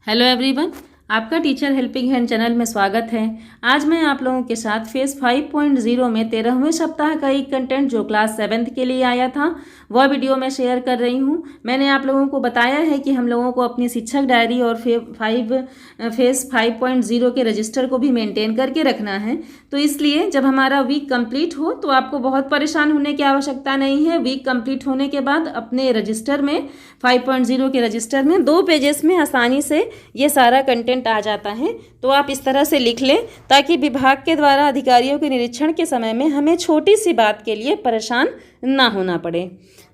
Hello everyone, आपका teacher helping hand channel में स्वागत है। आज मैं आप लोगों के साथ फेस 5.0 में 13वें सप्ताह का एक कंटेंट जो क्लास 7th के लिए आया था वह वीडियो मैं शेयर कर रही हूँ। मैंने आप लोगों को बताया है कि हम लोगों को अपनी शिक्षक डायरी और फेस 5.0 के रजिस्टर को भी मेंटेन करके रखना है। तो इसलिए जब हमारा वीक कंप्लीट हो तो आपको बहुत परेशान होने की आवश्यकता नहीं है। वीक कंप्लीट होने के बाद अपने रजिस्टर में 5.0 के रजिस्टर में 2 पेजेस में आसानी से ये सारा कंटेंट आ जाता है। तो आप इस तरह से लिख लें ताकि विभाग के द्वारा अधिकारियों के निरीक्षण के समय में हमें छोटी सी बात के लिए परेशान ना होना पड़े।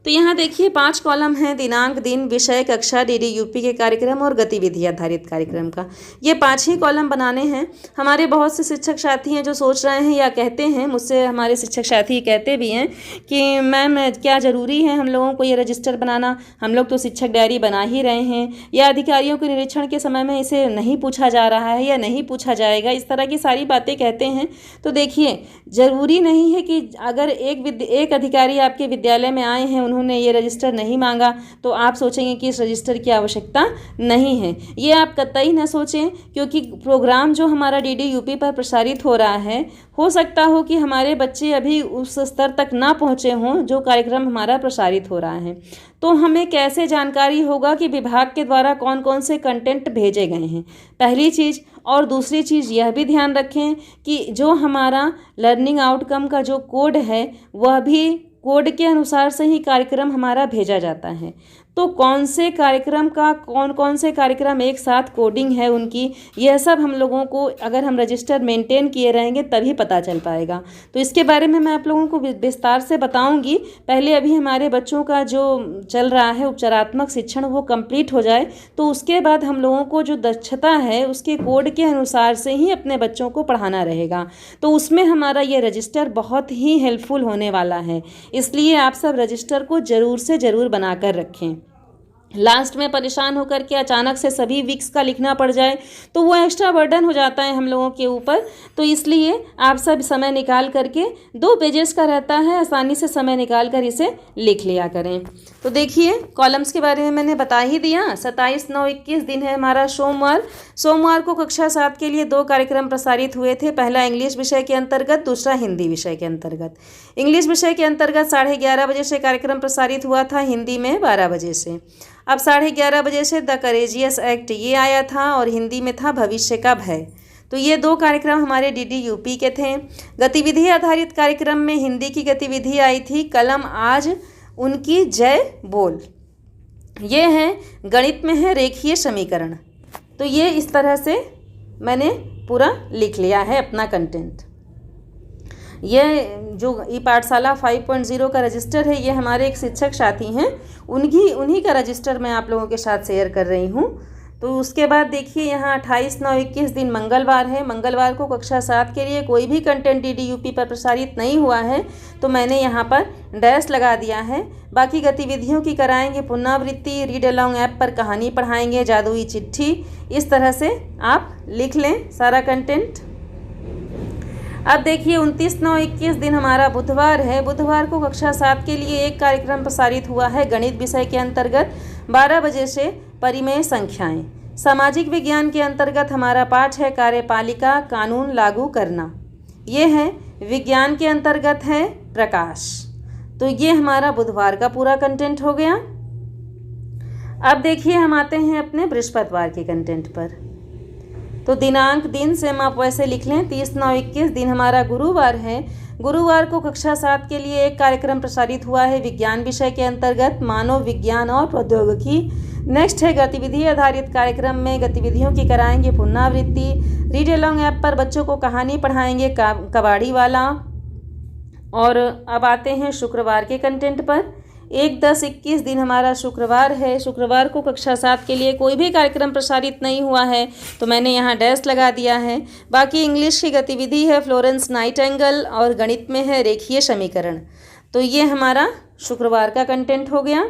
तो यहाँ देखिए 5 कॉलम हैं, दिनांक, दिन, विषय, कक्षा, डीडी यूपी के कार्यक्रम और गतिविधि आधारित कार्यक्रम का। ये 5 ही कॉलम बनाने हैं। हमारे बहुत से शिक्षक साथी हैं जो सोच रहे हैं या कहते हैं, मुझसे हमारे शिक्षक साथी कहते भी हैं कि मैम क्या ज़रूरी है हम लोगों को ये रजिस्टर बनाना, हम लोग तो शिक्षक डायरी बना ही रहे हैं, या अधिकारियों के निरीक्षण के समय में इसे नहीं पूछा जा रहा है या नहीं पूछा जाएगा, इस तरह की सारी बातें कहते हैं। तो देखिए, ज़रूरी नहीं है कि अगर एक अधिकारी आपके विद्यालय में आए हैं, उन्होंने ये रजिस्टर नहीं मांगा तो आप सोचेंगे कि इस रजिस्टर की आवश्यकता नहीं है। ये आप कतई ना सोचें, क्योंकि प्रोग्राम जो हमारा डीडी यूपी पर प्रसारित हो रहा है, हो सकता हो कि हमारे बच्चे अभी उस स्तर तक ना पहुँचे हों जो कार्यक्रम हमारा प्रसारित हो रहा है। तो हमें कैसे जानकारी होगा कि विभाग के द्वारा कौन कौन से कंटेंट भेजे गए हैं, पहली चीज़। और दूसरी चीज़ यह भी ध्यान रखें कि जो हमारा लर्निंग आउटकम का जो कोड है वह भी कोड के अनुसार से ही कार्यक्रम हमारा भेजा जाता है। तो कौन से कार्यक्रम का कौन से कार्यक्रम एक साथ कोडिंग है उनकी, यह सब हम लोगों को अगर हम रजिस्टर मेंटेन किए रहेंगे तभी पता चल पाएगा। तो इसके बारे में मैं आप लोगों को विस्तार से बताऊंगी। पहले अभी हमारे बच्चों का जो चल रहा है उपचारात्मक शिक्षण वो कंप्लीट हो जाए, तो उसके बाद हम लोगों को जो दक्षता है उसके कोड के अनुसार से ही अपने बच्चों को पढ़ाना रहेगा। तो उसमें हमारा ये रजिस्टर बहुत ही हेल्पफुल होने वाला है। इसलिए आप सब रजिस्टर को ज़रूर से ज़रूर बना कर रखें। लास्ट में परेशान होकर के अचानक से सभी वीक्स का लिखना पड़ जाए तो वो एक्स्ट्रा बर्डन हो जाता है हम लोगों के ऊपर। तो इसलिए आप सब समय निकाल करके 2 पेजेस का रहता है, आसानी से समय निकाल कर इसे लिख लिया करें। तो देखिए कॉलम्स के बारे में मैंने बता ही दिया। 27/9/21 दिन है हमारा सोमवार को कक्षा 7 के लिए 2 कार्यक्रम प्रसारित हुए थे। पहला इंग्लिश विषय के अंतर्गत, दूसरा हिंदी विषय के अंतर्गत। इंग्लिश विषय के अंतर्गत 11:30 बजे से कार्यक्रम प्रसारित हुआ था, हिंदी में 12 बजे से। अब 11:30 बजे से द करेजियस एक्ट ये आया था और हिंदी में था भविष्य का भय। तो ये 2 कार्यक्रम हमारे डीडी यूपी के थे। गतिविधि आधारित कार्यक्रम में हिंदी की गतिविधि आई थी कलम आज उनकी जय बोल। ये है गणित में है रेखीय समीकरण। तो ये इस तरह से मैंने पूरा लिख लिया है अपना कंटेंट। ये जो ई पाठशाला 5.0 का रजिस्टर है, ये हमारे एक शिक्षक साथी हैं, उन्हीं का रजिस्टर मैं आप लोगों के साथ शेयर कर रही हूँ। तो उसके बाद देखिए यहाँ 28/9/21 दिन मंगलवार है। मंगलवार को कक्षा 7 के लिए कोई भी कंटेंट डीडी यूपी पर प्रसारित नहीं हुआ है, तो मैंने यहाँ पर डैश लगा दिया है। बाकी गतिविधियों की कराएंगे पुनरावृत्ति, रीड अलॉन्ग ऐप पर कहानी पढ़ाएंगे, जादुई चिट्ठी। इस तरह से आप लिख लें सारा कंटेंट। अब देखिए 29/9/21 दिन हमारा बुधवार है। बुधवार को कक्षा 7 के लिए एक कार्यक्रम प्रसारित हुआ है गणित विषय के अंतर्गत 12 बजे से, परिमेय संख्याएं। सामाजिक विज्ञान के अंतर्गत हमारा पाठ है कार्यपालिका कानून लागू करना। ये है विज्ञान के अंतर्गत है प्रकाश। तो ये हमारा बुधवार का पूरा कंटेंट हो गया। अब देखिए हम आते हैं अपने बृहस्पतिवार के कंटेंट पर। तो दिनांक, दिन सेम आप वैसे लिख लें। 30/9/21 दिन हमारा गुरुवार है। गुरुवार को कक्षा 7 के लिए एक कार्यक्रम प्रसारित हुआ है विज्ञान विषय के अंतर्गत मानव विज्ञान और प्रौद्योगिकी। नेक्स्ट है गतिविधि आधारित कार्यक्रम में गतिविधियों की कराएंगे पुनरावृत्ति, रीड अलॉन्ग ऐप पर बच्चों को कहानी पढ़ाएंगे कबाड़ी वाला। और अब आते हैं शुक्रवार के कंटेंट पर। 1/10/21 दिन हमारा शुक्रवार है। शुक्रवार को कक्षा 7 के लिए कोई भी कार्यक्रम प्रसारित नहीं हुआ है, तो मैंने यहाँ डैश लगा दिया है। बाकी इंग्लिश की गतिविधि है फ्लोरेंस नाइटिंगेल और गणित में है रेखीय समीकरण। तो ये हमारा शुक्रवार का कंटेंट हो गया।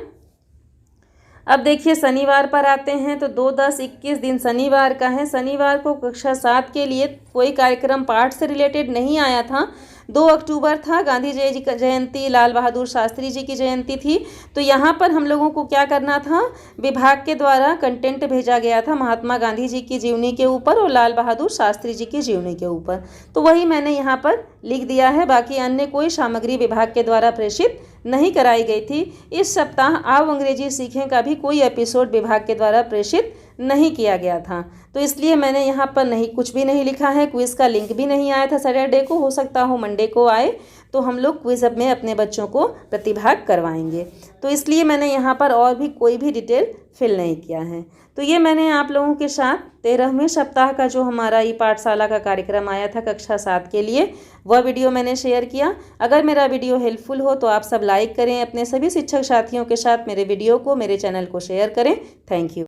अब देखिए शनिवार पर आते हैं। तो 2/10/21 दिन शनिवार का है। शनिवार को कक्षा 7 के लिए कोई कार्यक्रम पाठ से रिलेटेड नहीं आया था, 2 अक्टूबर था, गांधी जयंती, लाल बहादुर शास्त्री जी की जयंती थी। तो यहाँ पर हम लोगों को क्या करना था, विभाग के द्वारा कंटेंट भेजा गया था महात्मा गांधी जी की जीवनी के ऊपर और लाल बहादुर शास्त्री जी की जीवनी के ऊपर। तो वही मैंने यहाँ पर लिख दिया है। बाकी अन्य कोई सामग्री विभाग के द्वारा प्रेषित नहीं कराई गई थी। इस सप्ताह आओ अंग्रेजी सीखें का भी कोई एपिसोड विभाग के द्वारा प्रेषित नहीं किया गया था, तो इसलिए मैंने यहाँ पर कुछ भी नहीं लिखा है। क्विज़ का लिंक भी नहीं आया था सैटरडे को, हो सकता हो मंडे को आए, तो हम लोग क्विज़ में अपने बच्चों को प्रतिभाग करवाएंगे। तो इसलिए मैंने यहाँ पर और भी कोई भी डिटेल फिल नहीं किया है। तो ये मैंने आप लोगों के साथ 13वें सप्ताह का जो हमारा ई पाठशाला का कार्यक्रम आया था कक्षा 7 के लिए, वह वीडियो मैंने शेयर किया। अगर मेरा वीडियो हेल्पफुल हो तो आप सब लाइक करें, अपने सभी शिक्षक साथियों के साथ मेरे वीडियो को, मेरे चैनल को शेयर करें। Thank you.